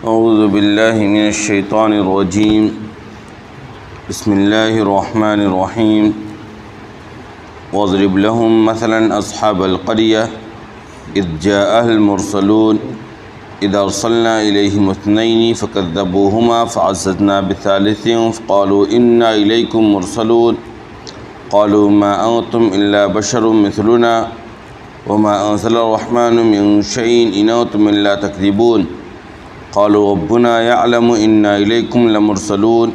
اعوذ باللہ من الشیطان الرجیم بسم اللہ الرحمن الرحیم واضرب لهم مثلا اصحاب القریة اذ جاءها المرسلون اذ ارسلنا الیہم اثنین فکذبوہما فعززنا بثالث فقالوا انا الیکم مرسلون قالوا ما انتم الا بشر مثلنا وما انزل الرحمن من شيء ان انتم الا تكذبون قالوا ربنا يعلم انا اليكم لمرسلون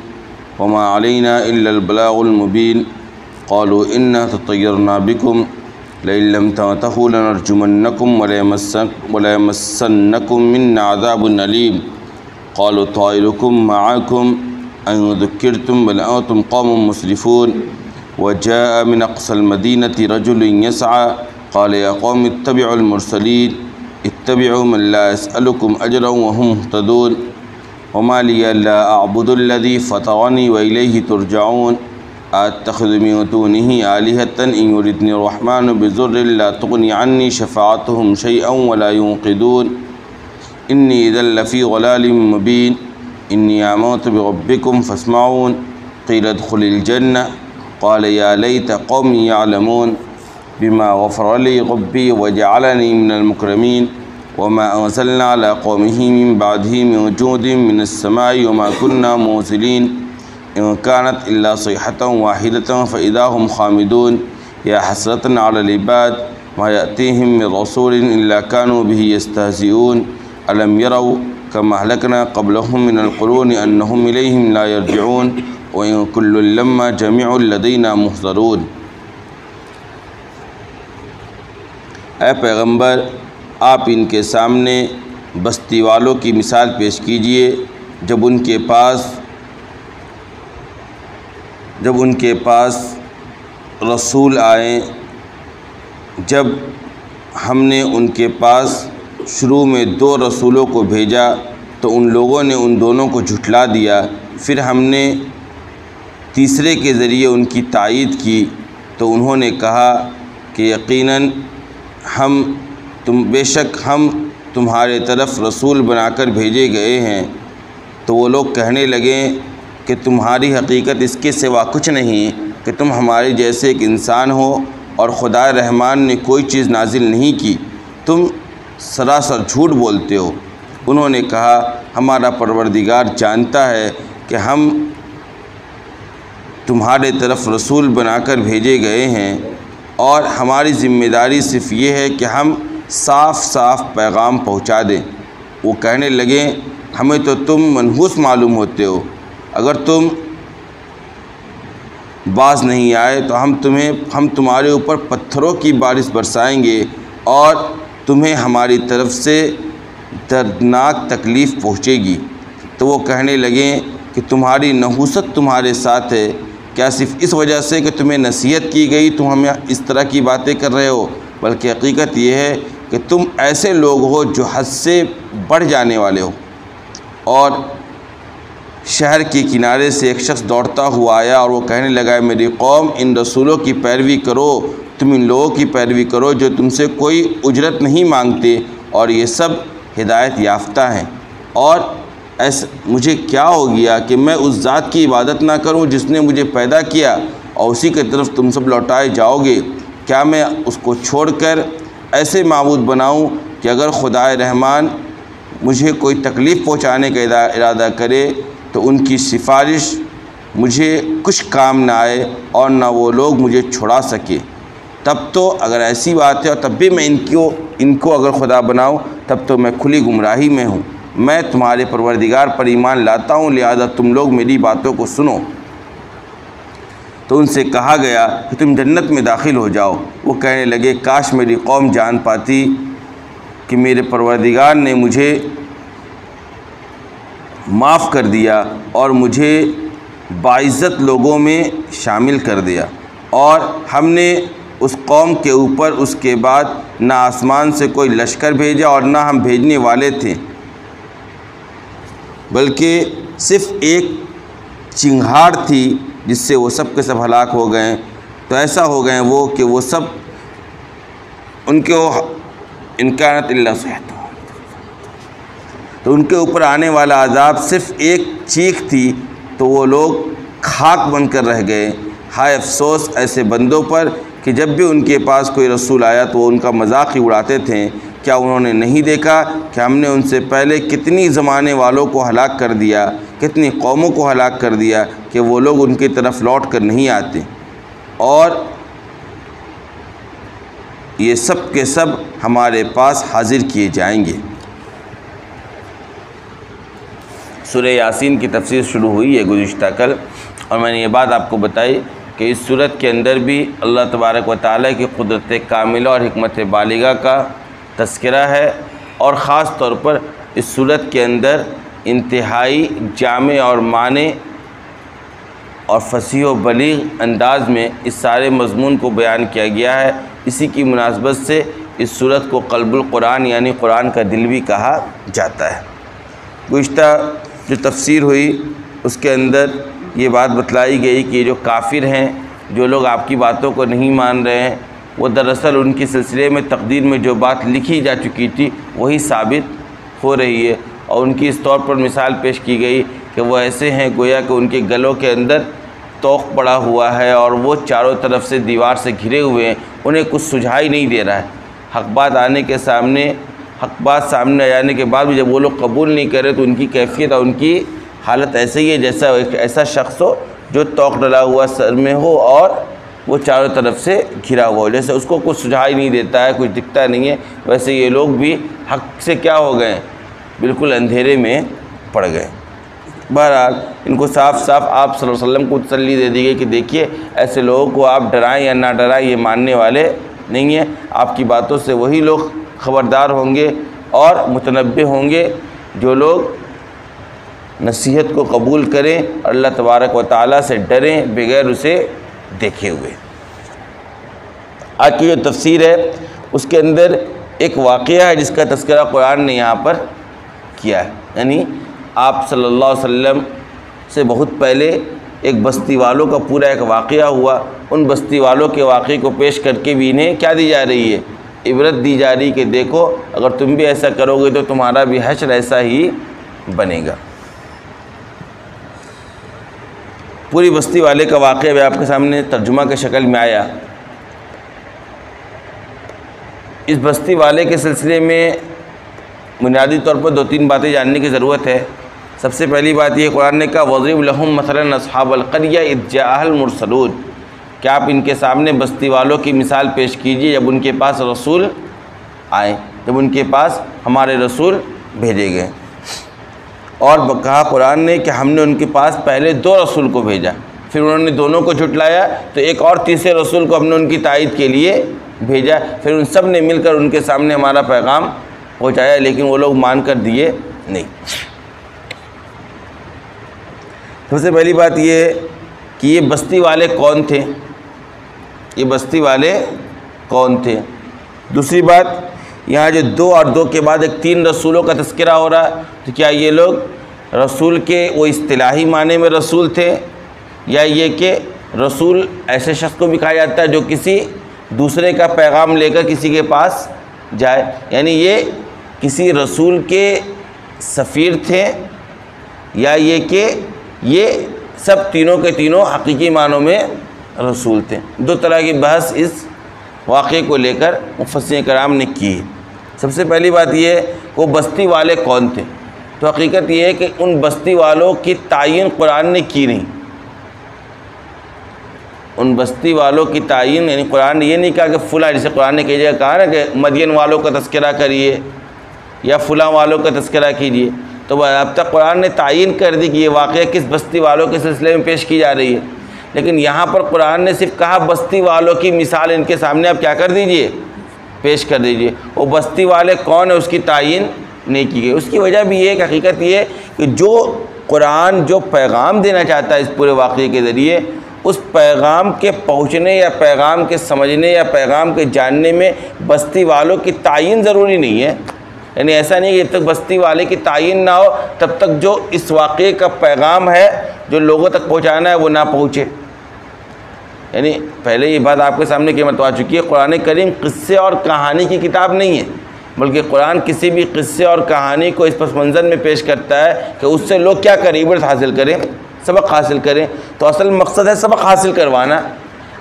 وما علينا الا البلاغ المبين قالوا انا تطيرنا بكم لئن لم تنتهوا لنرجمنكم وليمسنكم منا عذاب أليم قالوا طائركم معكم أن ذكرتم بل أنتم قوم مسرفون وجاء من أقصى المدينة رجل يسعى قال يا قوم اتبعوا المرسلين اتبعوا من لا يسألكم أجرا وهم مهتدون وما لي لا أعبد الذي فطرني وإليه ترجعون أتخذ من دونه آلهة إن يردني الرحمن بضر لا تغني عني شفاعتهم شيئا ولا ينقذون إني إذا لفي ضلال مبين إني آمنت بربكم فاسمعون قيل ادخل الجنة قال يا ليت قومي يعلمون بما غفر لي ربي وجعلني من المكرمين وما أنزلنا على قومه من بعده من جود من السماء وما كنا منزلين إن كانت إلا صيحة واحدة فإذا هم خامدون يا حسرة على العباد ما يأتيهم من رسول إلا كانوا به يستهزئون ألم يروا كما أهلكنا قبلهم من القرون أنهم إليهم لا يرجعون وإن كل لما جميع لدينا محضرون۔ اے پیغمبر، آپ ان کے سامنے بستی والوں کی مثال پیش کیجئے جب ان کے پاس رسول آئیں۔ جب ہم نے ان کے پاس شروع میں 2 رسولوں کو بھیجا تو ان لوگوں نے ان دونوں کو جھٹلا دیا، پھر ہم نے تیسرے کے ذریعے ان کی تائید کی تو انہوں نے کہا کہ یقیناً بے شک ہم تمہارے طرف رسول بنا کر بھیجے گئے ہیں۔ تو وہ لوگ کہنے لگے کہ تمہاری حقیقت اس کے سوا کچھ نہیں کہ تم ہمارے جیسے ایک انسان ہو اور خدا رحمان نے کوئی چیز نازل نہیں کی، تم سراسر جھوٹ بولتے ہو۔ انہوں نے کہا ہمارا پروردگار جانتا ہے کہ ہم تمہارے طرف رسول بنا کر بھیجے گئے ہیں اور ہماری ذمہ داری صرف یہ ہے کہ ہم صاف صاف پیغام پہنچا دیں۔ وہ کہنے لگے ہمیں تو تم منحوس معلوم ہوتے ہو، اگر تم باز نہیں آئے تو ہم تمہارے اوپر پتھروں کی بارش برسائیں گے اور تمہیں ہماری طرف سے دردناک تکلیف پہنچے گی۔ تو وہ کہنے لگے کہ تمہاری نحوست تمہارے ساتھ ہے، کیا صرف اس وجہ سے کہ تمہیں نصیحت کی گئی تم ہمیں اس طرح کی باتیں کر رہے ہو؟ بلکہ حقیقت یہ ہے کہ تم ایسے لوگ ہو جو حد سے بڑھ جانے والے ہو۔ اور شہر کے کنارے سے ایک شخص دوڑتا ہوا آیا اور وہ کہنے لگا میری قوم، ان رسولوں کی پیروی کرو، تم ان لوگوں کی پیروی کرو جو تم سے کوئی اجرت نہیں مانگتے اور یہ سب ہدایت یافتہ ہیں۔ اور مجھے کیا ہو گیا کہ میں اس ذات کی عبادت نہ کروں جس نے مجھے پیدا کیا اور اسی کی طرف تم سب لوٹائے جاؤ گے؟ کیا میں اس کو چھوڑ کر ایسے معبود بناؤں کہ اگر خدا رحمان مجھے کوئی تکلیف پہنچانے کا ارادہ کرے تو ان کی سفارش مجھے کچھ کام نہ آئے اور نہ وہ لوگ مجھے چھڑا سکے؟ تب تو اگر ایسی بات ہے اور تب بھی میں ان کو اگر خدا بناؤں تب تو میں کھلی گمراہی میں ہوں۔ میں تمہارے پروردگار پر ایمان لاتا ہوں، لہذا تم لوگ میری باتوں کو سنو۔ تو ان سے کہا گیا کہ تم جنت میں داخل ہو جاؤ۔ وہ کہنے لگے کاش میری قوم جان پاتی کہ میرے پروردگار نے مجھے معاف کر دیا اور مجھے باعزت لوگوں میں شامل کر دیا، اور ہم نے اس قوم کے اوپر اس کے بعد نہ آسمان سے کوئی لشکر بھیجا اور نہ ہم بھیجنے والے تھے، بلکہ صرف ایک چنگھاڑ تھی جس سے وہ سب کے سب ہلاک ہو گئے۔ تو ایسا ہو گئے وہ کہ وہ سب ان کو ان کانت الا صیحۃ تو ان کے اوپر آنے والا عذاب صرف ایک چیخ تھی تو وہ لوگ خاک بن کر رہ گئے۔ ہائے افسوس ایسے بندوں پر کہ جب بھی ان کے پاس کوئی رسول آیا تو وہ ان کا مذاق ہی اڑاتے تھے۔ کیا انہوں نے نہیں دیکھا کہ ہم نے ان سے پہلے کتنی زمانے والوں کو ہلاک کر دیا، کتنی قوموں کو ہلاک کر دیا کہ وہ لوگ ان کی طرف لوٹ کر نہیں آتے، اور یہ سب کے سب ہمارے پاس حاضر کیے جائیں گے۔ سورہ یاسین کی تفسیر شروع ہوئی ہے گزشتہ کل، اور میں نے یہ بات آپ کو بتائی کہ اس سورت کے اندر بھی اللہ تبارک و تعالیٰ کی قدرت کاملہ اور حکمت بالغہ کا تذکرہ ہے، اور خاص طور پر اس سورت کے اندر انتہائی جامع اور معنی اور فصیح و بلیغ انداز میں اس سارے مضمون کو بیان کیا گیا ہے۔ اسی کی مناسبت سے اس سورت کو قلب القرآن یعنی قرآن کا دل بھی کہا جاتا ہے۔ گزشتہ جو تفسیر ہوئی اس کے اندر یہ بات بتلائی گئی کہ یہ جو کافر ہیں، جو لوگ آپ کی باتوں کو نہیں مان رہے ہیں، وہ دراصل ان کے سلسلے میں تقدیر میں جو بات لکھی جا چکی تھی وہی ثابت ہو رہی ہے، اور ان کی اس طور پر مثال پیش کی گئی کہ وہ ایسے ہیں گویا کہ ان کے گلوں کے اندر توق پڑا ہوا ہے اور وہ چاروں طرف سے دیوار سے گھرے ہوئے ہیں، انہیں کچھ سجھائی نہیں دے رہا ہے۔ حق بات سامنے آ جانے کے بعد بھی جب وہ لوگ قبول نہیں کرے تو ان کی کیفیت اور ان کی حالت ایسے ہی ہے جیسا ایک ایسا شخص ہو جو توق ڈلا ہوا سر میں ہو اور وہ چاروں طرف سے گھرا ہوا ہو، جیسے اس کو کچھ سجھائی نہیں دیتا ہے، کچھ دکھتا نہیں ہے، ویسے یہ لوگ بھی حق سے کیا ہو گئے، بالکل اندھیرے میں پڑ گئے۔ بہرحال ان کو صاف صاف آپ صلی اللہ علیہ وسلم کو تسلی دے دی گئی کہ دیکھیے ایسے لوگوں کو آپ ڈرائیں یا نہ ڈرائیں، یہ ماننے والے نہیں ہیں، آپ کی باتوں سے وہی لوگ خبردار ہوں گے اور متنبہ ہوں گے جو لوگ نصیحت کو قبول کریں اور اللہ تبارک و تعالیٰ سے ڈریں بغیر اسے دیکھے ہوئے۔ آج کی جو تفسیر ہے اس کے اندر ایک واقعہ ہے جس کا تذکرہ قرآن نے یہاں پر کیا ہے، یعنی آپ صلی اللہ علیہ وسلم سے بہت پہلے ایک بستی والوں کا پورا ایک واقعہ ہوا، ان بستی والوں کے واقعے کو پیش کر کے بھی انہیں کیا دی جا رہی ہے، عبرت دی جا رہی کہ دیکھو اگر تم بھی ایسا کرو گے تو تمہارا بھی حشر ایسا ہی بنے گا۔ پوری بستی والے کا واقعہ بھی آپ کے سامنے ترجمہ کے شکل میں آیا۔ اس بستی والے کے سلسلے میں بنیادی طور پر دو تین باتیں جاننے کی ضرورت ہے۔ سب سے پہلی بات یہ قرآن نے کہا وَضْرِبْ لَهُم مَثَلًا أَصْحَابَ الْقَرْيَةِ إِذْ جَاءَهَا الْمُرْسَلُونَ، کہ آپ ان کے سامنے بستی والوں کی مثال پیش کیجیے جب ان کے پاس رسول آئے، جب ان کے پاس ہمارے رسول بھیجے گئے۔ اور کہا قرآن نے کہ ہم نے ان کے پاس پہلے 2 رسول کو بھیجا، پھر انہوں نے دونوں کو جھٹلایا تو ایک اور تیسرے رسول کو ہم نے ان کی تائید کے لیے بھیجا، پھر ان سب نے مل کر ان کے سامنے ہمارا پیغام پہنچایا، لیکن وہ لوگ مان کر دیے نہیں۔ سب سے پہلی بات یہ ہے کہ یہ بستی والے کون تھے، یہ بستی والے کون تھے۔ دوسری بات یہاں جو 2 اور 2 کے بعد ایک 3 رسولوں کا تذکرہ ہو رہا ہے، تو کیا یہ لوگ رسول کے وہ اصطلاحی معنی میں رسول تھے، یا یہ کہ رسول ایسے شخص کو بھی کہا جاتا ہے جو کسی دوسرے کا پیغام لے کر کسی کے پاس جائے، یعنی یہ کسی رسول کے سفیر تھے، یا یہ کہ یہ سب تینوں کے تینوں حقیقی معنوں میں رسول تھے۔ 2 طرح کی بحث اس واقعے کو لے کر مفسرین کرام نے کی ہے۔ سب سے پہلی بات یہ ہے کہ وہ بستی والے کون تھے، تو حقیقت یہ ہے کہ ان بستی والوں کی تعین قرآن نے کی نہیں۔ ان بستی والوں کی تعین یعنی قرآن نے یہ نہیں کہا کہ فلاں، جیسے قرآن نے کئی جگہ کہا نا کہ مدین والوں کا تذکرہ کریے یا فلاں والوں کا تذکرہ کیجیے، تو اب تک قرآن نے تعین کر دی کہ یہ واقعہ کس بستی والوں کے سلسلے میں پیش کی جا رہی ہے، لیکن یہاں پر قرآن نے صرف کہا بستی والوں کی مثال ان کے سامنے آپ کیا کر دیجئے، پیش کر دیجئے۔ وہ بستی والے کون ہیں اس کی تعین نہیں کی گئی۔ اس کی وجہ بھی یہ ہے کہ حقیقت یہ ہے کہ جو قرآن جو پیغام دینا چاہتا ہے اس پورے واقعے کے ذریعے، اس پیغام کے پہنچنے یا پیغام کے سمجھنے یا پیغام کے جاننے میں بستی والوں کی تعین ضروری نہیں ہے، یعنی ایسا نہیں کہ جب تک بستی والے کی تعین نہ ہو تب تک جو اس واقعے کا پیغام ہے جو لوگوں تک پہنچانا ہے وہ نہ پہنچے۔ یعنی پہلے یہ بات آپ کے سامنے قیمت آ چکی ہے، قرآن کریم قصے اور کہانی کی کتاب نہیں ہے، بلکہ قرآن کسی بھی قصے اور کہانی کو اس پس منظر میں پیش کرتا ہے کہ اس سے لوگ کیا کریں، عبرت حاصل کریں، سبق حاصل کریں۔ تو اصل مقصد ہے سبق حاصل کروانا۔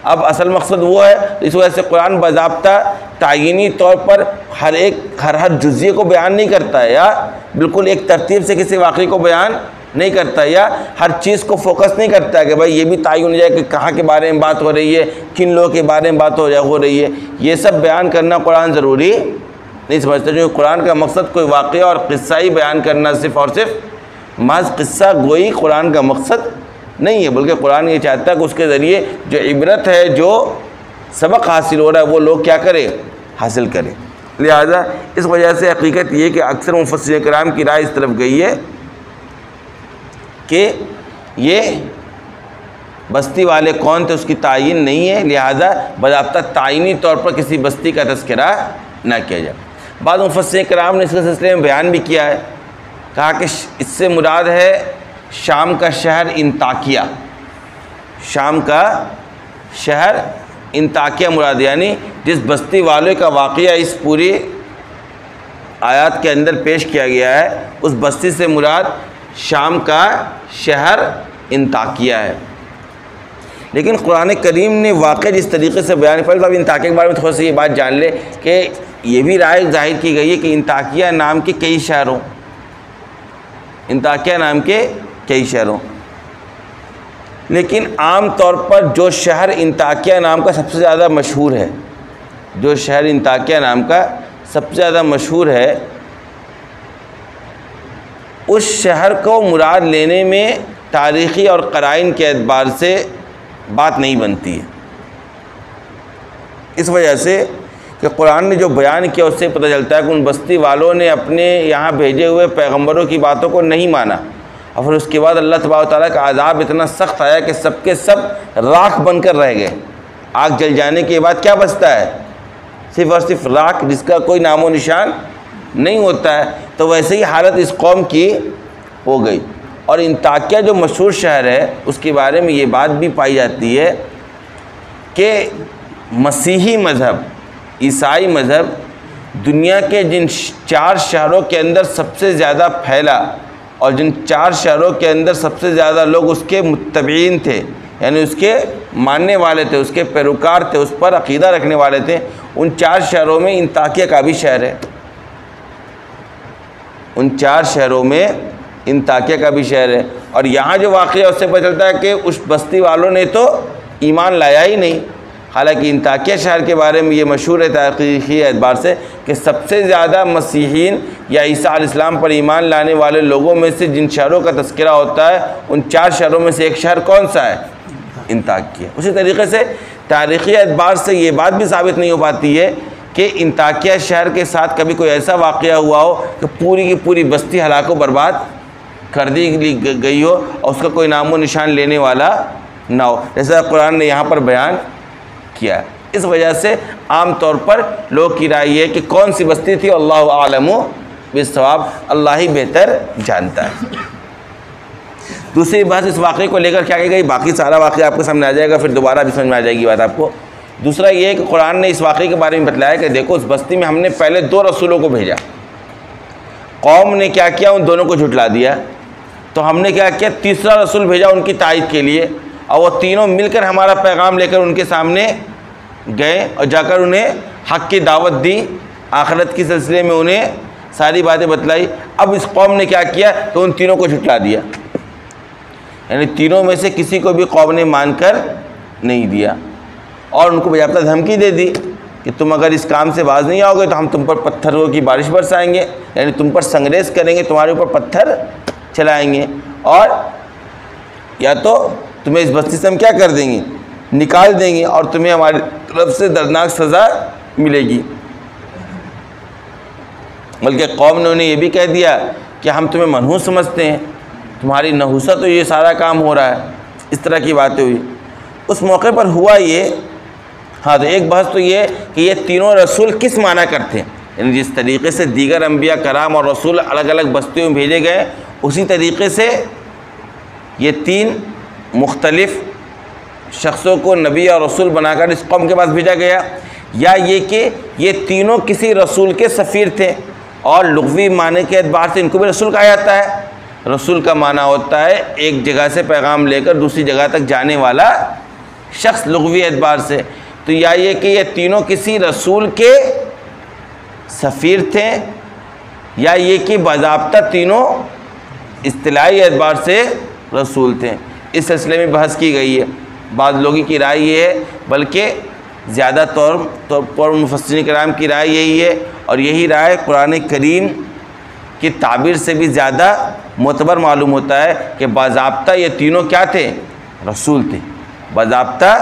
اب اصل مقصد وہ ہے، اس وجہ سے قرآن باضابطہ تعینی طور پر ہر جزیے کو بیان نہیں کرتا ہے، یا بالکل ایک ترتیب سے کسی واقعے کو بیان نہیں کرتا، یا ہر چیز کو فوکس نہیں کرتا کہ بھائی یہ بھی تعین ہو جائے کہ کہاں کے بارے میں بات ہو رہی ہے، کن لوگوں کے بارے میں بات ہو رہی ہے۔ یہ سب بیان کرنا قرآن ضروری نہیں سمجھتا، جو قرآن کا مقصد کوئی واقعہ اور قصہ ہی بیان کرنا صرف اور صرف محض قصہ گوئی قرآن کا مقصد نہیں ہے، بلکہ قرآن یہ چاہتا ہے کہ اس کے ذریعے جو عبرت ہے، جو سبق حاصل ہو رہا ہے، وہ لوگ کیا کریں، حاصل کریں۔ لہذا اس وجہ سے حقیقت یہ کہ اکثر مفسرین کرام کی رائے اس طرف گئی ہے کہ یہ بستی والے کون تھے اس کی تعین نہیں ہے، لہذا باضابطہ تعینی طور پر کسی بستی کا تذکرہ نہ کیا جائے۔ بعض مفسرین کرام نے اس کے سلسلے میں بیان بھی کیا ہے، کہا کہ اس سے مراد ہے شام کا شہر انطاکیہ، شام کا شہر انطاکیہ مراد، یعنی جس بستی والے کا واقعہ اس پوری آیات کے اندر پیش کیا گیا ہے، اس بستی سے مراد شام کا شہر انطاکیہ ہے۔ لیکن قرآن کریم نے واقع جس طریقے سے بیان فرض، اب انطاکیہ کے بارے میں تھوڑا سا یہ بات جان لے کہ یہ بھی رائے ظاہر کی گئی ہے کہ انطاکیہ نام کے کئی شہروں، انطاکیہ نام کے کئی شہروں، لیکن عام طور پر جو شہر انطاکیہ نام کا سب سے زیادہ مشہور ہے، جو شہر انطاکیہ نام کا سب سے زیادہ مشہور ہے، اس شہر کو مراد لینے میں تاریخی اور قرائن کے اعتبار سے بات نہیں بنتی ہے، اس وجہ سے کہ قرآن نے جو بیان کیا اس سے پتہ چلتا ہے کہ ان بستی والوں نے اپنے یہاں بھیجے ہوئے پیغمبروں کی باتوں کو نہیں مانا، اور پھر اس کے بعد اللہ تبارک و تعالیٰ کا عذاب اتنا سخت آیا کہ سب کے سب راکھ بن کر رہ گئے۔ آگ جل جانے کے بعد کیا بچتا ہے؟ صرف اور صرف راکھ، جس کا کوئی نام و نشان نہیں ہوتا ہے۔ تو ویسے ہی حالت اس قوم کی ہو گئی۔ اور انطاکیہ جو مشہور شہر ہے، اس کے بارے میں یہ بات بھی پائی جاتی ہے کہ مسیحی مذہب، عیسائی مذہب دنیا کے جن 4 شہروں کے اندر سب سے زیادہ پھیلا، اور جن 4 شہروں کے اندر سب سے زیادہ لوگ اس کے متبعین تھے، یعنی اس کے ماننے والے تھے، اس کے پیروکار تھے، اس پر عقیدہ رکھنے والے تھے، ان 4 شہروں میں انطاکیہ کا بھی شہر ہے، ان 4 شہروں میں انطاکیہ کا بھی شہر ہے۔ اور یہاں جو واقعہ اس سے پتہ چلتا ہے کہ اس بستی والوں نے تو ایمان لایا ہی نہیں، حالانکہ انطاکیہ شہر کے بارے میں یہ مشہور ہے تاریخی اعتبار سے کہ سب سے زیادہ مسیحیین یا عیسیٰ علیہ السلام پر ایمان لانے والے لوگوں میں سے جن شہروں کا تذکرہ ہوتا ہے، ان 4 شہروں میں سے ایک شہر کون سا ہے؟ انطاکیہ۔ اسی طریقے سے تاریخی اعتبار سے یہ بات بھی ثابت نہیں ہو پاتی ہے کہ انطاکیہ شہر کے ساتھ کبھی کوئی ایسا واقعہ ہوا ہو کہ پوری کی پوری بستی ہلاک و برباد کر دی گئی ہو اور اس کا کوئی نام و نشان لینے والا نہ ہو، جیسا قرآن نے یہاں پر بیان کیا ہے۔ اس وجہ سے عام طور پر لوگ کی رائے یہ ہے کہ کون سی بستی تھی، اللہ عالم بالصواب، اللہ ہی بہتر جانتا ہے۔ دوسری بات اس واقعے کو لے کر کیا کی گئی، باقی سارا واقعہ آپ کے سامنے آ جائے گا، پھر دوبارہ بھی سمجھ میں آ جائے گی بات آپ کو۔ دوسرا یہ ہے کہ قرآن نے اس واقعے کے بارے میں بتلایا کہ دیکھو اس بستی میں ہم نے پہلے 2 رسولوں کو بھیجا، قوم نے کیا کیا، ان دونوں کو جھٹلا دیا، تو ہم نے کیا کیا، تیسرا رسول بھیجا ان کی تائید کے لیے، اور وہ تینوں مل کر ہمارا پیغام لے کر ان کے سامنے گئے اور جا کر انہیں حق کی دعوت دی، آخرت کے سلسلے میں انہیں ساری باتیں بتلائی۔ اب اس قوم نے کیا کیا کہ ان تینوں کو جھٹلا دیا، یعنی تینوں میں سے کسی کو بھی قوم نے مان کر نہیں دیا، اور ان کو باضابطہ دھمکی دے دی کہ تم اگر اس کام سے باز نہیں آؤ گے تو ہم تم پر پتھروں کی بارش برسائیں گے، یعنی تم پر سنگریز کریں گے، تمہارے اوپر پتھر چلائیں گے، اور یا تو تمہیں اس بستی سے ہم کیا کر دیں گے، نکال دیں گے، اور تمہیں ہماری طرف سے دردناک سزا ملے گی۔ بلکہ قوم نے انہیں یہ بھی کہہ دیا کہ ہم تمہیں منحوس سمجھتے ہیں، تمہاری نحوست تو یہ سارا کام ہو رہا ہے، اس طرح کی باتیں ہوئی۔ اس موقع پر ہوا یہ، ہاں تو ایک بحث تو یہ کہ یہ تینوں رسول کس معنی کرتے ہیں، یعنی جس طریقے سے دیگر انبیاء کرام اور رسول الگ الگ بستیوں میں بھیجے گئے، اسی طریقے سے یہ 3 مختلف شخصوں کو نبی اور رسول بنا کر اس قوم کے پاس بھیجا گیا، یا یہ کہ یہ تینوں کسی رسول کے سفیر تھے، اور لغوی معنی کے اعتبار سے ان کو بھی رسول کہا جاتا ہے۔ رسول کا معنی ہوتا ہے ایک جگہ سے پیغام لے کر دوسری جگہ تک جانے والا شخص لغوی اعتبار سے۔ تو یا یہ کہ یہ تینوں کسی رسول کے سفیر تھے، یا یہ کہ باضابطہ تینوں اصطلاحی اعتبار سے رسول تھے۔ اس سلسلے میں بحث کی گئی ہے۔ بعض لوگوں کی رائے یہ ہے، بلکہ زیادہ طور پر مفسرین کرام کی رائے یہی ہے، اور یہی رائے قرآن کریم کی تعبیر سے بھی زیادہ معتبر معلوم ہوتا ہے کہ باضابطہ یہ تینوں کیا تھے؟ رسول تھے۔ باضابطہ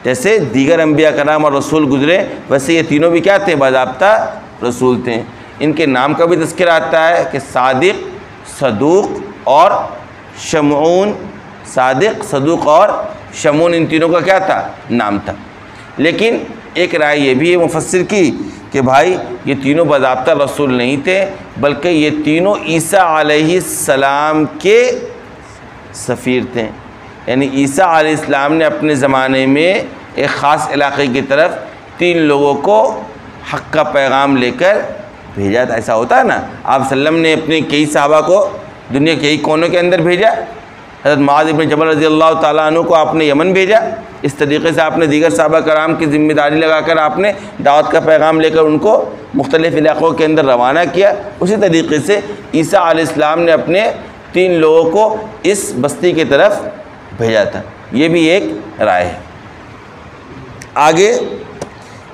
جیسے دیگر انبیاء کرام اور رسول گزرے، ویسے یہ تینوں بھی کیا تھے؟ باضابطہ رسول تھے۔ ان کے نام کا بھی تذکرہ آتا ہے کہ صادق، صدوق اور شمعون۔ صادق، صدوق اور شمعون، ان تینوں کا کیا تھا؟ نام تھا۔ لیکن ایک رائے یہ بھی ہے مفسر کی کہ بھائی یہ تینوں باضابطہ رسول نہیں تھے، بلکہ یہ تینوں عیسیٰ علیہ السلام کے سفیر تھے۔ یعنی عیسیٰ علیہ السلام نے اپنے زمانے میں ایک خاص علاقے کی طرف 3 لوگوں کو حق کا پیغام لے کر بھیجا تھا۔ ایسا ہوتا ہے نا، آپ صلی اللہ علیہ وسلم نے اپنے کئی صحابہ کو دنیا کے کئی کونوں کے اندر بھیجا۔ حضرت معاذ بن جبل رضی اللہ تعالیٰ عنہ کو آپ نے یمن بھیجا، اس طریقے سے آپ نے دیگر صحابہ کرام کی ذمہ داری لگا کر آپ نے دعوت کا پیغام لے کر ان کو مختلف علاقوں کے اندر روانہ کیا۔ اسی طریقے سے عیسیٰ علیہ السلام نے اپنے 3 لوگوں کو اس بستی کی طرف بھیجا تھا۔ یہ بھی ایک رائے ہے۔ آگے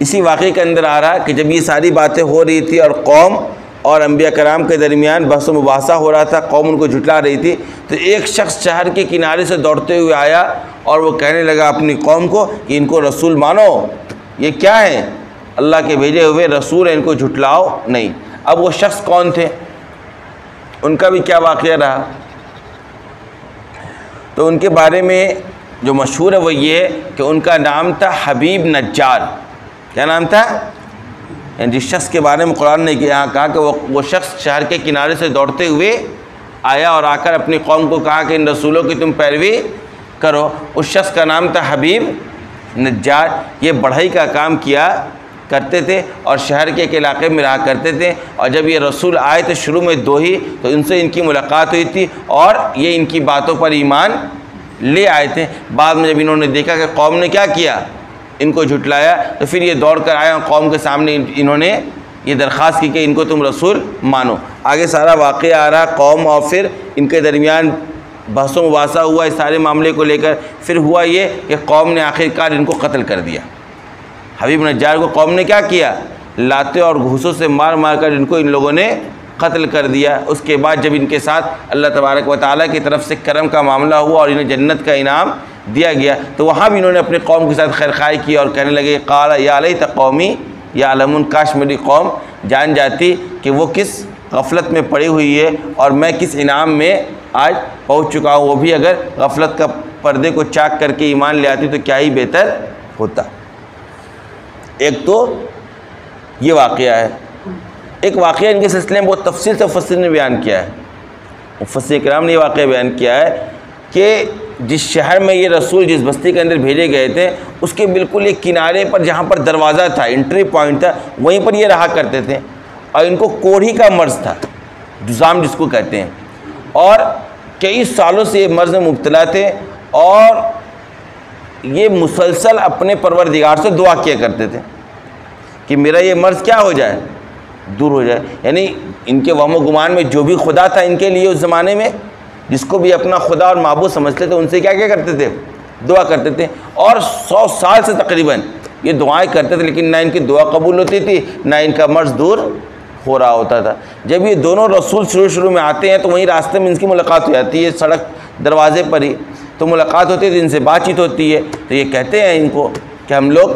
اسی واقعے کے اندر آ رہا کہ جب یہ ساری باتیں ہو رہی تھی اور قوم اور انبیاء کرام کے درمیان بحث و مباحثہ ہو رہا تھا، قوم ان کو جھٹلا رہی تھی، تو ایک شخص شہر کے کنارے سے دوڑتے ہوئے آیا اور وہ کہنے لگا اپنی قوم کو کہ ان کو رسول مانو، یہ کیا ہے؟ اللہ کے بھیجے ہوئے رسول ہیں، ان کو جھٹلاؤ نہیں۔ اب وہ شخص کون تھے؟ ان کا بھی کیا واقعہ رہا؟ تو ان کے بارے میں جو مشہور ہے وہ یہ ہے کہ ان کا نام تھا حبیب نجار۔ کیا نام تھا؟ یعنی جس شخص کے بارے میں قرآن نے یہاں کہا کہ وہ شخص شہر کے کنارے سے دوڑتے ہوئے آیا اور آ کر اپنی قوم کو کہا کہ ان رسولوں کی تم پیروی کرو، اس شخص کا نام تھا حبیب نجار۔ یہ بڑھائی کا کام کیا کرتے تھے اور شہر کے ایک علاقے میں رہا کرتے تھے، اور جب یہ رسول آئے تو شروع میں 2 ہی، تو ان سے ان کی ملاقات ہوئی تھی اور یہ ان کی باتوں پر ایمان لے آئے تھے۔ بعد میں جب انہوں نے دیکھا کہ قوم نے کیا کیا، ان کو جھٹلایا، تو پھر یہ دوڑ کر آئے اور قوم کے سامنے انہوں نے یہ درخواست کی کہ ان کو تم رسول مانو۔ آگے سارا واقعہ آ رہا، قوم اور پھر ان کے درمیان بحث و مباحثہ ہوا اس سارے معاملے کو لے کر۔ پھر ہوا یہ کہ قوم نے آخرکار ان کو قتل کر دیا۔ حبیب نجار کو قوم نے کیا کیا؟ لاتے اور گھوسوں سے مار مار کر ان لوگوں نے قتل کر دیا۔ اس کے بعد جب ان کے ساتھ اللہ تبارک و تعالیٰ کی طرف سے کرم کا معاملہ ہوا اور انہیں جنت کا انعام دیا گیا، تو وہاں بھی انہوں نے اپنی قوم کے ساتھ خیرخواہی کی اور کہنے لگے قال یا لیت قومی یعلمون، کاش میری قوم جان جاتی کہ وہ کس غفلت میں پڑی ہوئی ہے اور میں کس انعام میں آج پہنچ چکا ہوں، وہ بھی اگر غفلت کا پردے کو چاک کر کے ایمان لے آتی تو کیا ہی بہتر ہوتا۔ ایک تو یہ واقعہ ہے۔ ایک واقعہ ان کے سلسلے میں بہت تفصیل سے مفسرین نے بیان کیا ہے، مفسرین کرام نے یہ واقعہ بیان کیا ہے کہ جس شہر میں یہ رسول جس بستی کے اندر بھیجے گئے تھے، اس کے بالکل ایک کنارے پر جہاں پر دروازہ تھا، انٹری پوائنٹ تھا، وہیں پر یہ رہا کرتے تھے، اور ان کو کوڑھی کا مرض تھا، جزام جس کو کہتے ہیں، اور کئی سالوں سے یہ مرض میں مبتلا تھے، اور یہ مسلسل اپنے پروردگار سے دعا کیا کرتے تھے کہ میرا یہ مرض کیا ہو جائے، دور ہو جائے۔ یعنی ان کے وہم و گمان میں جو بھی خدا تھا ان کے لیے اس زمانے میں، جس کو بھی اپنا خدا اور معبود سمجھتے تھے، ان سے کیا کرتے تھے؟ دعا کرتے تھے، اور 100 سال سے تقریباً یہ دعائیں کرتے تھے، لیکن نہ ان کی دعا قبول ہوتی تھی نہ ان کا مرض دور ہو رہا ہوتا تھا۔ جب یہ دونوں رسول شروع میں آتے ہیں تو وہیں راستے میں ان کی ملاقات ہو جاتی ہے، سڑک دروازے پر ہی تو ملاقات ہوتی ہے، تو ان سے بات چیت ہوتی ہے، تو یہ کہتے ہیں ان کو کہ ہم لوگ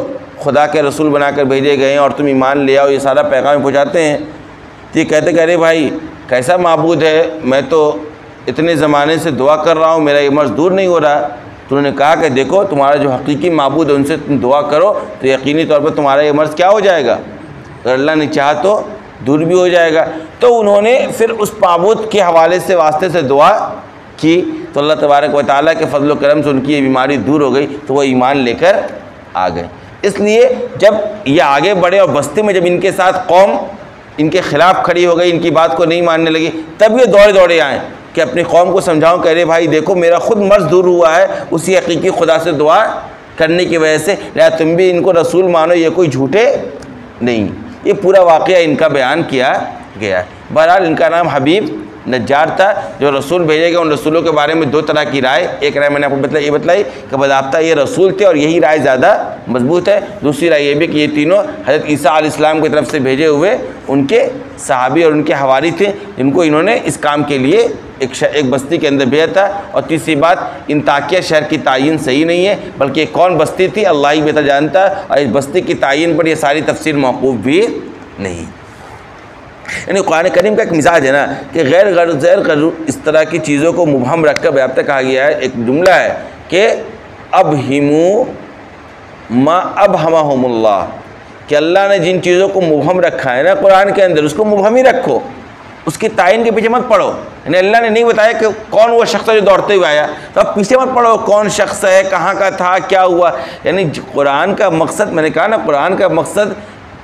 خدا کے رسول بنا کر بھیجے گئے ہیں اور تم ایمان لے آؤ، یہ سارا پیغام پہنچاتے ہیں۔ تو یہ کہتے کہ ارے بھائی کیسا معبود ہے، میں تو اتنے زمانے سے دعا کر رہا ہوں، میرا یہ مرض دور نہیں ہو رہا۔ تو انہوں نے کہا کہ دیکھو تمہارا جو حقیقی معبود ہے ان سے تم دعا کرو تو یقینی طور پر تمہارا یہ مرض کیا ہو جائے گا، اگر اللہ نے چاہا تو دور بھی ہو جائے گا۔ تو انہوں نے پھر اس معبود کے حوالے سے واسطے سے دعا کی، تو اللہ تبارک و تعالیٰ کے فضل و کرم سے ان کی یہ بیماری دور ہو گئی، تو وہ ایمان لے کر آ گئے۔ اس لیے جب یہ آگے بڑھے اور بستی میں جب ان کے ساتھ قوم ان کے خلاف کھڑی ہو گئی، ان کی بات کو نہیں ماننے لگی، تب یہ دوڑے آئیں کہ اپنی قوم کو سمجھاؤں کہ ارے بھائی دیکھو میرا خود مرض دور ہوا ہے اسی حقیقی خدا سے دعا کرنے کی وجہ سے، لہٰذا تم بھی ان کو رسول مانو، یہ کوئی جھوٹے نہیں۔ یہ پورا واقعہ ان کا بیان کیا گیا ہے۔ بہرحال ان کا نام حبیب نجار تھا۔ جو رسول بھیجے گئے ان رسولوں کے بارے میں دو طرح کی رائے، ایک رائے میں نے آپ کو یہ بتلائی کہ باضابطہ یہ رسول تھے اور یہی رائے زیادہ مضبوط ہے۔ دوسری رائے یہ بھی کہ یہ تینوں حضرت عیسیٰ علیہ السلام کی طرف سے بھیجے ہوئے ان کے صحابی اور ان کے حواری تھے، جن کو انہوں نے اس کام کے لیے ایک بستی کے اندر بھیجا تھا۔ اور تیسری بات، انطاکیہ شہر کی تعین صحیح نہیں ہے، بلکہ کون بستی تھی اللہ ہی بہتر جانتا ہے، اور اس بستی کی تعین پر یہ ساری تفسیر موقوف بھی نہیں۔ یعنی قرآن کریم کا ایک مزاج ہے نا کہ غیر اس طرح کی چیزوں کو مبہم رکھ کر باضابطہ کہا گیا ہے۔ ایک جملہ ہے کہ ابہموا ما ابہمہم اللہ، کہ اللہ نے جن چیزوں کو مبہم رکھا ہے نا قرآن کے اندر، اس کو مبہم ہی رکھو، اس کی تعین کے پیچھے مت پڑھو۔ یعنی اللہ نے نہیں بتایا کہ کون وہ شخص ہے جو دوڑتے ہوئے آیا، تو اب پیچھے مت پڑھو کون شخص ہے، کہاں کا تھا، کیا ہوا۔ یعنی قرآن کا مقصد، میں نے کہا نا قرآن کا مقصد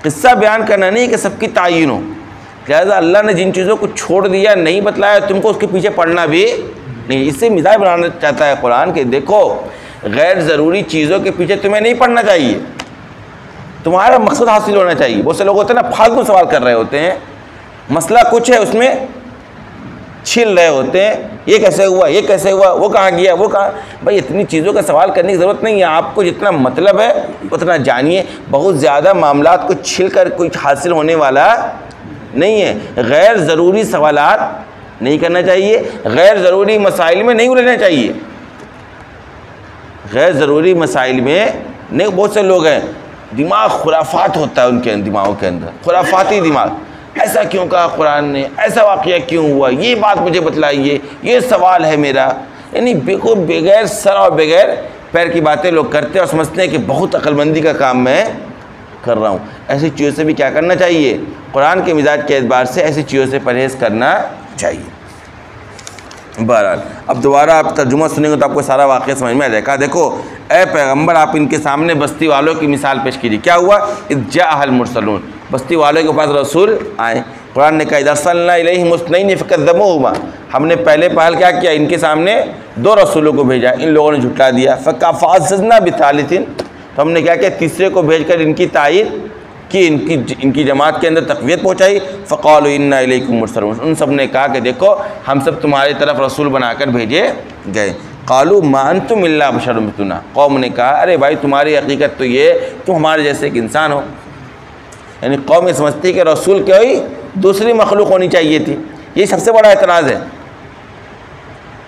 قصہ بیان کرنا نہیں کہ سب کی تعین ہو، لہٰذا اللہ نے جن چیزوں کو چھوڑ دیا نہیں بتلایا تم کو اس کے پیچھے پڑھنا بھی نہیں۔ اس سے مزاج بنانا چاہتا ہے قرآن کہ دیکھو غیر ضروری چیزوں کے پیچھے تمہیں نہیں پڑھنا چاہیے، تمہارا مقصد حاصل ہونا چاہیے۔ بہت سے لوگ ہوتے ہیں نا فالتو سوال کر رہے ہوتے ہیں، مسئلہ کچھ ہے اس میں چھل رہے ہوتے ہیں، یہ کیسے ہوا، یہ کیسے ہوا، وہ کہاں گیا، وہ کہاں۔ بھائی اتنی چیزوں کا سوال کرنے کی ضرورت نہیں ہے، آپ کو جتنا مطلب ہے اتنا جانیے۔ بہت زیادہ معاملات کو چھل کر کچھ حاصل ہونے والا نہیں ہے۔ غیر ضروری سوالات نہیں کرنا چاہیے، غیر ضروری مسائل میں نہیں الجھنا چاہیے، غیر ضروری مسائل میں نہیں۔ بہت سے لوگ ہیں دماغ خرافات ہوتا ہے ان کے دماغوں کے اندر، خرافاتی دماغ، ایسا کیوں کہا قرآن نے، ایسا واقعہ کیوں ہوا، یہ بات مجھے بتلائیے، یہ سوال ہے میرا۔ یعنی بالکل بغیر سر اور بغیر پیر کی باتیں لوگ کرتے اور سمجھتے ہیں کہ بہت عقل مندی کا کام میں کر رہا ہوں۔ ایسی چیزوں سے بھی کیا کرنا چاہیے، قرآن کے مزاج کے اعتبار سے ایسی چیزوں سے پرہیز کرنا چاہیے۔ بہرحال اب دوبارہ آپ ترجمہ سنیں گے تو آپ کو سارا واقعہ سمجھ میں آ جائے گا۔ دیکھو اے پیغمبر آپ ان کے سامنے بستی والوں کی مثال پیش کیجیے۔ کیا ہوا، اذ جاء المرسلون، بستی والوں کے پاس رسول آئے۔ قرآن نے کہا اذ ارسلنا الیہم اثنین فکذبوہما، ہم نے پہلے پہل کیا کیا، ان کے سامنے دو رسولوں کو بھیجا، ان لوگوں نے جھٹلا دیا۔ فعززنا بثالث، تو ہم نے کیا کیا، تیسرے کو بھیج کر ان کی تائید کی، ان کی جماعت کے اندر تقویت پہنچائی۔ فقالوا انا الیکم مرسلون، ان سب نے کہا کہ دیکھو ہم سب تمہاری طرف رسول بنا کر بھیجے گئے۔ قالوا ما انتم الا بشر مثلنا، قوم نے کہا ارے بھائی تمہاری حقیقت تو یہ تم ہمارے جیسے ایک انسان ہو۔ یعنی قوم یہ سمجھتی ہے کہ رسول کوئی دوسری مخلوق ہونی چاہیے تھی۔ یہی سب سے بڑا اعتراض ہے،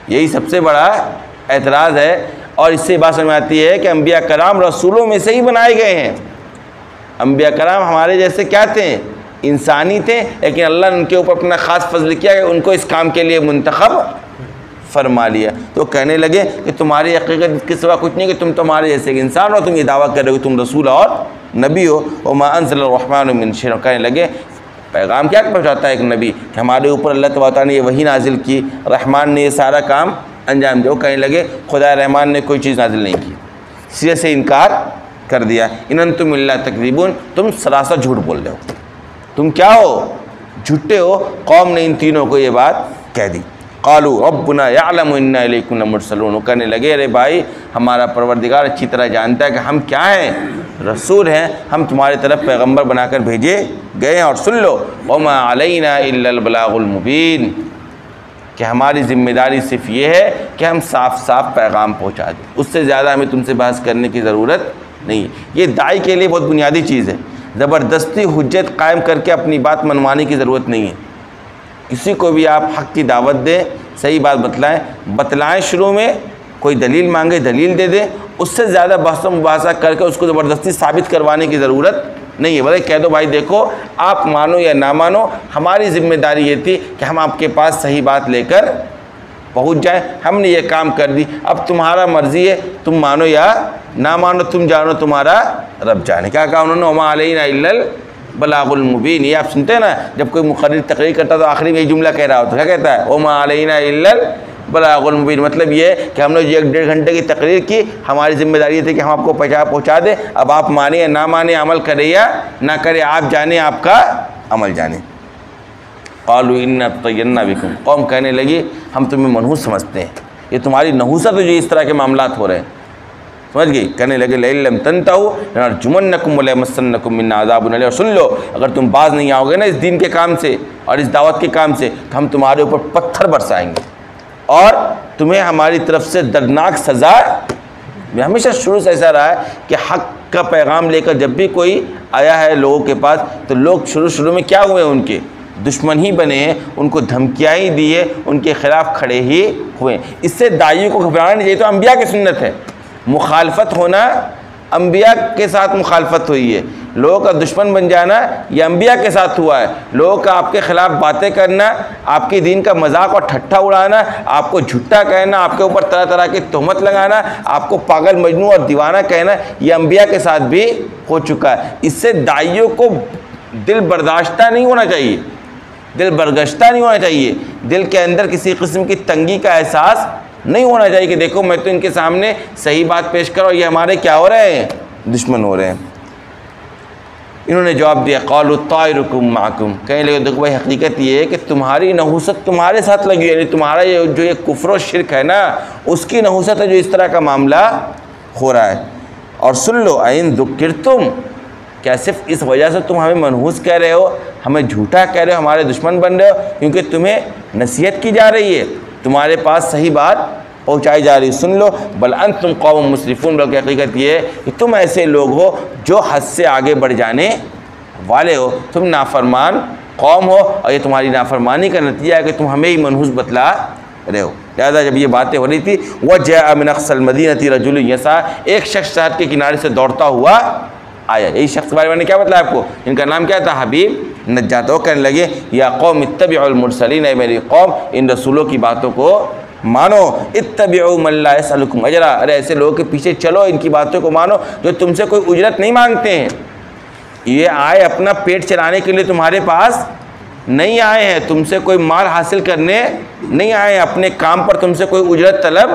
یہی سب سے بڑا اعتراض ہے۔ اور اس سے بات سمجھ میں آتی ہے کہ انبیاء کرام رسولوں میں سے ہی بنائے گئے ہیں۔ انبیاء کرام ہمارے جیسے کیا تھے، انسانی تھے، لیکن اللہ نے ان کے اوپر اپنا خاص فضل کیا کہ ان کو اس کام کے لیے منتخب فرما لیا۔ تو کہنے لگے کہ تمہاری حقیقت کے سوا کچھ نہیں، کہ تم تمہارے جیسے ایک انسان ہو، تم یہ دعویٰ کر رہے ہو کہ تم رسول اور نبی ہو۔ وما انزل الرحمن من شیء، کہنے لگے پیغام کیا پہنچاتا ہے ایک نبی، کہ ہمارے اوپر اللہ تعالیٰ نے یہ وحی نازل کی، رحمان نے یہ سارا کام انجام دیا۔ وہ کہنے لگے خدا رحمان نے کوئی چیز نازل نہیں کی، سرے سے انکار کر دیا۔ ان انتم الا تکذبون، تم سراسر جھوٹ بول رہے ہو، تم کیا ہو، جھوٹے ہو۔ قوم نے ان تینوں کو یہ بات کہہ دی۔ قالوا ربنا یعلم انا الیکم لمرسلون، وہ کہنے لگے ارے بھائی ہمارا پروردگار اچھی طرح جانتا ہے کہ ہم کیا ہیں، رسول ہیں، ہم تمہاری طرف پیغمبر بنا کر بھیجے گئے ہیں۔ اور سن لو وما علینا الا البلاغ المبین، کہ ہماری ذمہ داری صرف یہ ہے کہ ہم صاف صاف پیغام پہنچا دیں، اس سے زیادہ ہمیں تم سے بحث کرنے کی ضرورت نہیں۔ یہ داعی کے لیے بہت بنیادی چیز ہے، زبردستی حجت قائم کر کے اپنی بات منوانے کی ضرورت نہیں ہے۔ کسی کو بھی آپ حق کی دعوت دیں، صحیح بات بتلائیں، شروع میں کوئی دلیل مانگے دلیل دے دیں، اس سے زیادہ بحث و مباحثہ کر کے اس کو زبردستی ثابت کروانے کی ضرورت نہیں ہے۔ بلکہ کہہ دو بھائی دیکھو آپ مانو یا نہ مانو، ہماری ذمہ داری یہ تھی کہ ہم آپ کے پاس صحیح بات لے کر پہنچ جائیں، ہم نے یہ کام کر دی، اب تمہارا مرضی ہے، تم مانو یا نہ مانو، تم جانو تمہارا رب جانے۔ کیا کہا انہوں نے، وما علینا الا البلاغ المبین۔ یہ آپ سنتے ہیں نا جب کوئی مقرر تقریر کرتا تو آخری میں یہ جملہ کہہ رہا ہوتا، کیا کہتا ہے، وما علینا الا بلاغ المبین، مطلب یہ ہے کہ ہم نے جو 1-1.5 گھنٹے کی تقریر کی، ہماری ذمہ داری تھی کہ ہم آپ کو پہنچا دیں، اب آپ مانیں یا نہ مانیں، عمل کریں یا نہ کریں، آپ جانیں آپ کا عمل جانیں۔ قالوا انا طیرنا بکم، قوم کہنے لگی ہم تمہیں منحوس سمجھتے ہیں، یہ تمہاری نحوست ہے جو اس طرح کے معاملات ہو رہے ہیں، سمجھ گئی؟ کہنے لگے لئن لم تنتہوا لنرجمنکم وليمسنکم منا عذاب الیم، اور سن لو اگر تم باز نہیں آؤ گے نا اس دین کے کام سے اور اس دعوت کے کام سے تو ہم تمہارے اوپر پتھر برسائیں گے اور تمہیں ہماری طرف سے دردناک سزا۔ ہمیشہ شروع سے ایسا رہا ہے کہ حق کا پیغام لے کر جب بھی کوئی آیا ہے لوگوں کے پاس تو لوگ شروع میں کیا ہوئے، ان کے دشمن ہی بنے ہیں، ان کو دھمکیاں ہی دی ہے، ان کے خلاف کھڑے ہی ہوئے۔ اس سے داعیوں کو گھبرانا نہیں چاہیے، تو انبیاء کی سنت ہے، مخالفت ہونا انبیاء کے ساتھ مخالفت ہوئی ہے، لوگوں کا دشمن بن جانا یہ انبیاء کے ساتھ ہوا ہے، لوگوں کا آپ کے خلاف باتیں کرنا، آپ کے دین کا مذاق اور ٹھٹھا اڑانا، آپ کو جھوٹا کہنا، آپ کے اوپر طرح طرح کی تہمت لگانا، آپ کو پاگل مجنون اور دیوانہ کہنا، یہ انبیاء کے ساتھ بھی ہو چکا ہے۔ اس سے داعیوں کو دل برداشتہ نہیں ہونا چاہیے، دل برگشتہ نہیں ہونا چاہیے، دل کے اندر کسی قسم کی تنگی کا احساس نہیں ہونا چاہیے کہ دیکھو میں تو ان کے سامنے صحیح بات پیش کروں، یہ ہمارے کیا ہو رہے ہیں، دشمن ہو رہے ہیں۔ انہوں نے جواب دیا قالوا طائرکم معکم، کہنے لگے دیکھو بھائی حقیقت یہ ہے کہ تمہاری نحوست تمہارے ساتھ لگی ہے، یعنی تمہارا جو یہ کفر و شرک ہے نا اس کی نحوست ہے جو اس طرح کا معاملہ ہو رہا ہے۔ اور سن لو این ذکرتم، کیا صرف اس وجہ سے تم ہمیں منحوس کہہ رہے ہو، ہمیں جھوٹا کہہ رہے ہو، ہمارے دشمن بن رہے ہو، کیونکہ تمہیں نصیحت کی جا رہی ہے، تمہارے پاس صحیح بات پہنچائی جا رہی ہے۔ سن لو بل انتم قوم مسرفون، بلکہ حقیقت یہ ہے کہ تم ایسے لوگ ہو جو حد سے آگے بڑھ جانے والے ہو، تم نافرمان قوم ہو اور یہ تمہاری نافرمانی کا نتیجہ ہے کہ تم ہمیں ہی منحوس بتلا رہے ہو۔ لہٰذا جب یہ باتیں ہو رہی تھی وجاء من اقصى المدینة رجل یسعى، ایک شخص شہر کے کنارے سے دوڑتا ہوا آیا، یہی شخص کے بارے میں نے کیا بتایا آپ کو، ان کا نام کیا تھا، حبیب نجار۔ وہ کہنے لگے یا قوم اتبعوا المرسلین، اے میری قوم ان رسولوں کی باتوں کو مانو، اتبعوا من لا يسألكم اجرا، ارے ایسے لوگوں کے پیچھے چلو، ان کی باتوں کو مانو جو تم سے کوئی اجرت نہیں مانگتے ہیں، یہ آئے اپنا پیٹ چلانے کے لیے تمہارے پاس نہیں آئے ہیں، تم سے کوئی مال حاصل کرنے نہیں آئے ہیں، اپنے کام پر تم سے کوئی اجرت طلب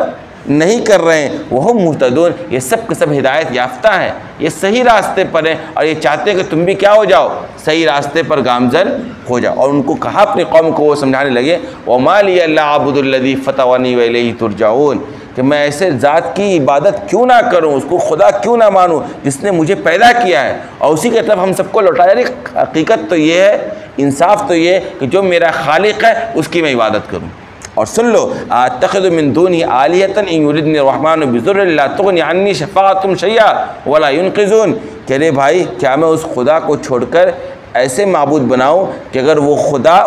نہیں کر رہے ہیں، وہ مہتدون، یہ سب کے سب ہدایت یافتہ ہیں، یہ صحیح راستے پر ہیں اور یہ چاہتے ہیں کہ تم بھی کیا ہو جاؤ، صحیح راستے پر گامزن ہو جاؤ۔ اور ان کو کہا اپنی قوم کو، وہ سمجھانے لگے وَمَا لِيَ أَلَّا أَعْبُدُ الَّذِي فَطَرَنِي وَإِلَيْهِ تُرْجَعُونَ، کہ میں ایسے ذات کی عبادت کیوں نہ کروں، اس کو خدا کیوں نہ مانوں جس نے مجھے پیدا کیا ہے اور اسی کی طرف ہم سب کو لوٹایا۔ یعنی حقیقت تو یہ ہے، انصاف تو یہ ہے کہ جو میرا خالق ہے اس کی میں عبادت کروں۔ اور سن لو اتخذ من دونہ آلہۃ ان یردنی الرحمن بضر لا تغنی عنی شفاعتہم شیئا ولا ینقذون، کہہ رہے بھائی کیا میں اس خدا کو چھوڑ کر ایسے معبود بناؤں کہ اگر وہ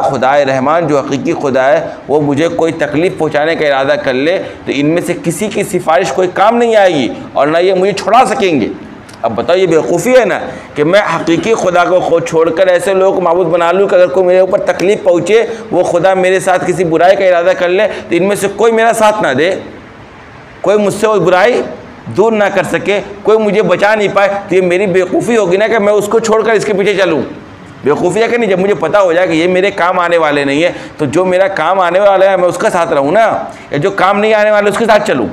خدائے رحمان جو حقیقی خدا ہے وہ مجھے کوئی تکلیف پہنچانے کا ارادہ کر لے تو ان میں سے کسی کی سفارش کوئی کام نہیں آئے گی اور نہ یہ مجھے چھڑا سکیں گے۔ اب بتاؤ یہ بیوقوفی ہے نا کہ میں حقیقی خدا کو چھوڑ کر ایسے لوگوں کو معبود بنا لوں کہ اگر کوئی میرے اوپر تکلیف پہنچے، وہ خدا میرے ساتھ کسی برائی کا ارادہ کر لے تو ان میں سے کوئی میرا ساتھ نہ دے، کوئی مجھ سے وہ برائی دور نہ کر سکے، کوئی مجھے بچا نہیں پائے، تو یہ میری بیوقوفی ہوگی نا کہ میں اس کو چھوڑ کر اس کے پیچھے چلوں۔ بیوقوفی ہے کہ نہیں؟ جب مجھے پتہ ہو جائے کہ یہ میرے کام آنے والے نہیں ہے تو جو میرا کام آنے والا ہے میں اس کا ساتھ رہوں نا، یا جو کام نہیں آنے والے اس کے ساتھ چلوں۔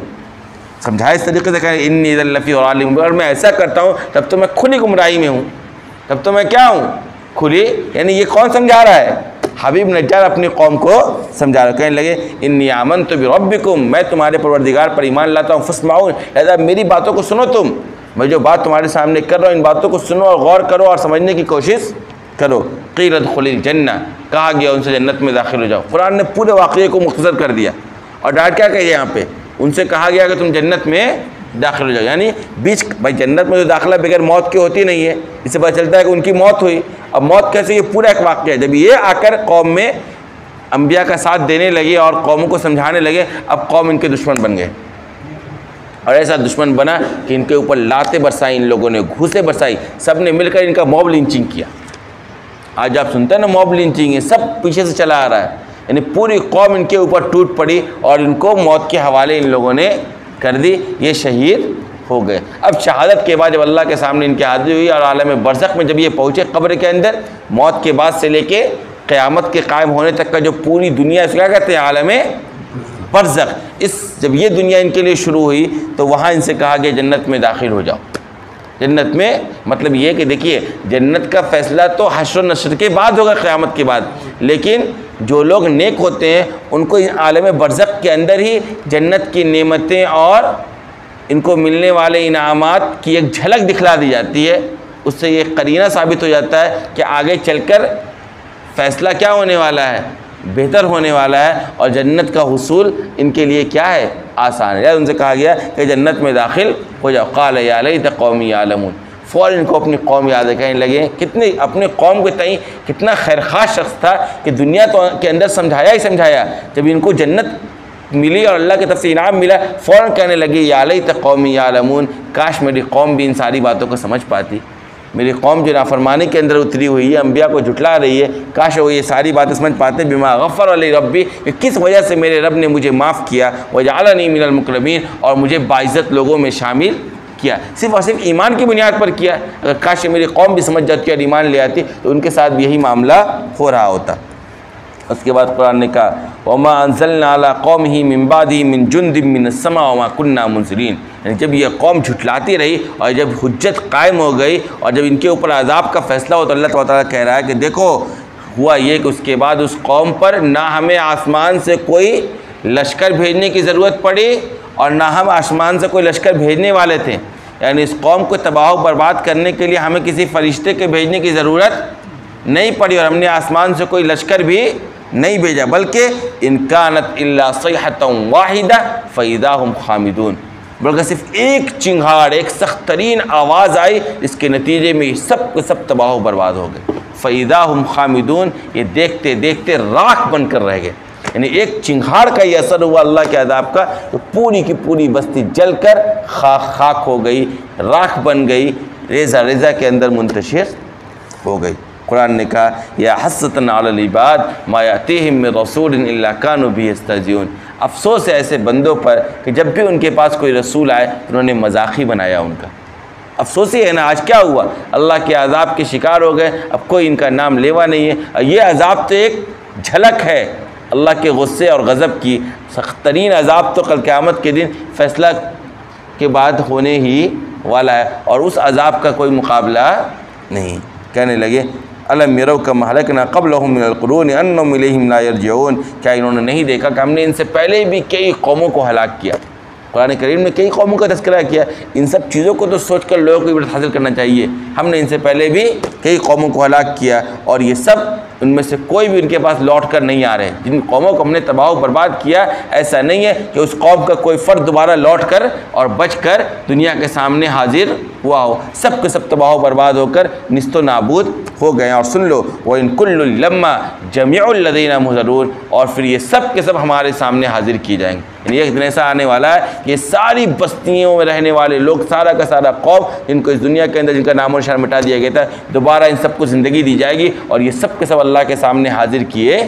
سمجھائے اس طریقے سے کہ انی اذا لفی ضلال مبین، اور میں ایسا کرتا ہوں تب تو میں کھلی گمراہی میں ہوں، تب تو میں کیا ہوں، کھلی، یعنی یہ کون سمجھا رہا ہے؟ حبیب نجار اپنی قوم کو سمجھا رہا ہے۔ کہنے لگے انی آمنت بربکم، میں تمہارے پروردگار پر ایمان لاتا ہوں، فاسمعون، لہذا میری باتوں کو سنو، تم میں جو بات تمہارے سامنے کر رہا ہوں ان باتوں کو سنو اور غور کرو اور سمجھنے کی کوشش کرو۔ قیل ادخلوا الجنہ، کہا گیا ان سے جنت میں داخل ہو جاؤ۔ قرآن نے پورے واقعے کو مختصر کر دیا اور ڈائریکٹ کیا کہا یہاں پہ، ان سے کہا گیا کہ تم جنت میں داخل ہو جاؤ، یعنی بیچ بھائی جنت میں تو داخلہ بغیر موت کے ہوتی نہیں ہے، اس سے پتہ چلتا ہے کہ ان کی موت ہوئی۔ اب موت کیسے، یہ پورا ایک واقعہ ہے، جب یہ آ کر قوم میں انبیاء کا ساتھ دینے لگے اور قوموں کو سمجھانے لگے، اب قوم ان کے دشمن بن گئے اور ایسا دشمن بنا کہ ان کے اوپر لاتیں برسائیں، ان لوگوں نے گھوسیں برسائی، سب نے مل کر ان کا موب لنچنگ کیا۔ آج آپ سنتے ہیں نا موب لنچنگ، یہ سب پیچھے سے چلا آ رہا ہے، یعنی پوری قوم ان کے اوپر ٹوٹ پڑی اور ان کو موت کے حوالے ان لوگوں نے کر دی، یہ شہید ہو گئے۔ اب شہادت کے بعد جب اللہ کے سامنے ان کی حاضری ہوئی اور عالم برزخ میں جب یہ پہنچے قبر کے اندر، موت کے بعد سے لے کے قیامت کے قائم ہونے تک کا جو پوری دنیا اس کو کیا کہتے ہیں، عالم برزخ، جب یہ دنیا ان کے لیے شروع ہوئی تو وہاں ان سے کہا گیا جنت میں داخل ہو جاؤ۔ جنت میں مطلب یہ کہ دیکھیے جنت کا فیصلہ تو حشر و نشر کے بعد ہوگا، قیامت کے بعد، لیکن جو لوگ نیک ہوتے ہیں ان کو عالم برزخ کے اندر ہی جنت کی نعمتیں اور ان کو ملنے والے انعامات کی ایک جھلک دکھلا دی جاتی ہے۔ اس سے یہ قرینہ ثابت ہو جاتا ہے کہ آگے چل کر فیصلہ کیا ہونے والا ہے، بہتر ہونے والا ہے، اور جنت کا حصول ان کے لیے کیا ہے، آسان ہے۔ ان سے کہا گیا کہ جنت میں داخل ہو جاؤ۔ قال یا لیت قومی یعلمون، فوراً ان کو اپنی قوم یاد کہنے لگے۔ کتنے اپنے قوم کے تئیں کتنا خیرخواہ شخص تھا کہ دنیا تو کے اندر سمجھایا ہی سمجھایا، جب ان کو جنت ملی اور اللہ کی طرف سے انعام ملا فوراً کہنے لگے یا لیت قومی یعلمون، کاش میری قوم بھی ان ساری باتوں کو سمجھ پاتی، میری قوم جو نافرمانی کے اندر اتری ہوئی ہے، انبیاء کو جھٹلا رہی ہے، کاش وہ یہ ساری باتیں سمجھ پاتے، بما غفر علی ربی، کہ کس وجہ سے میرے رب نے مجھے معاف کیا، وجعلنی من المکرمین، اور مجھے باعزت لوگوں میں شامل کیا، صرف اور صرف ایمان کی بنیاد پر کیا۔ اگر کاش میری قوم بھی سمجھ جاتی اور ایمان لے آتی تو ان کے ساتھ بھی یہی معاملہ ہو رہا ہوتا۔ اس کے بعد قرآن نے کہا وما انزلنا علی قومہ من بعدہ من جند من السماء وما كنا منزلین، یعنی جب یہ قوم جھٹلاتی رہی اور جب حجت قائم ہو گئی اور جب ان کے اوپر عذاب کا فیصلہ ہو تو اللہ تعالیٰ کہہ رہا ہے کہ دیکھو ہوا یہ کہ اس کے بعد اس قوم پر نہ ہمیں آسمان سے کوئی لشکر بھیجنے کی ضرورت پڑی اور نہ ہم آسمان سے کوئی لشکر بھیجنے والے تھے، یعنی اس قوم کو تباہ و برباد کرنے کے لیے ہمیں کسی فرشتے کے بھیجنے کی ضرورت نہیں پڑی اور ہم نے آسمان سے کوئی لشکر بھی نہیں بھیجا، بلکہ ان کانت الا صیحۃ واحدہ فاذا ہم خامدون، بلکہ صرف ایک چنگھاڑ، ایک سخت ترین آواز آئی جس کے نتیجے میں سب کے سب تباہ و برباد ہو گئے۔ فاذا ہم خامدون، یہ دیکھتے دیکھتے راکھ بن کر رہ گئے، یعنی ایک چنگھاڑ کا یہ اثر ہوا اللہ کے عذاب کا، تو پوری کی پوری بستی جل کر خاک ہو گئی، راکھ بن گئی، ریزہ ریزہ کے اندر منتشر ہو گئی۔ قرآن نے کہا یا حسرۃ علی العباد ما یاتیہم من رسول الا کانوا بہ یستہزئون، افسوس ہے ایسے بندوں پر کہ جب بھی ان کے پاس کوئی رسول آئے تو انہوں نے مذاق ہی بنایا ان کا۔ افسوس ہی ہے نا، آج کیا ہوا، اللہ کے عذاب کے شکار ہو گئے، اب کوئی ان کا نام لیوا نہیں ہے۔ یہ عذاب تو ایک جھلک ہے اللہ کے غصے اور غضب کی، سخت ترین عذاب تو کل قیامت کے دن فیصلہ کے بعد ہونے ہی والا ہے، اور اس عذاب کا کوئی مقابلہ نہیں۔ کہنے لگے الم یروا کما اہلکنا قبلہم من القرون انہم الیہم لا یرجعون، کیا انہوں نے نہیں دیکھا کہ ہم نے ان سے پہلے بھی کئی قوموں کو ہلاک کیا۔ قرآن کریم نے کئی قوموں کا تذکرہ کیا، ان سب چیزوں کو تو سوچ کر لوگوں کو عبرت حاصل کرنا چاہیے۔ ہم نے ان سے پہلے بھی کئی قوموں کو ہلاک کیا اور یہ سب ان میں سے کوئی بھی ان کے پاس لوٹ کر نہیں آ رہے۔ جن قوموں کو ہم نے تباہ و برباد کیا، ایسا نہیں ہے کہ اس قوم کا کوئی فرد دوبارہ لوٹ کر اور بچ کر دنیا کے سامنے حاضر ہوا ہو، سب کے سب تباہ و برباد ہو کر نیست و نابود ہو گئے۔ اور سن لو وَإِن كُلٌّ لَمَّا جَمِيعٌ لَدَيْنَا مُحْضَرُونَ، اور پھر یہ سب کے سب ہمارے سامنے حاضر کیے جائیں گے۔ یعنی ایک دن ایسا آنے والا ہے کہ ساری بستیوں میں رہنے والے لوگ، سارا کا سارا قوم جن کو اس دنیا کے اندر جن کا نام و نشان مٹا دیا گیا تھا، دوبارہ ان سب کو زندگی دی جائے گی اور یہ سب کے سب اللہ کے سامنے حاضر کیے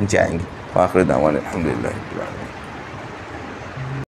جائیں گے۔ آخر دعوانا الحمدللہ۔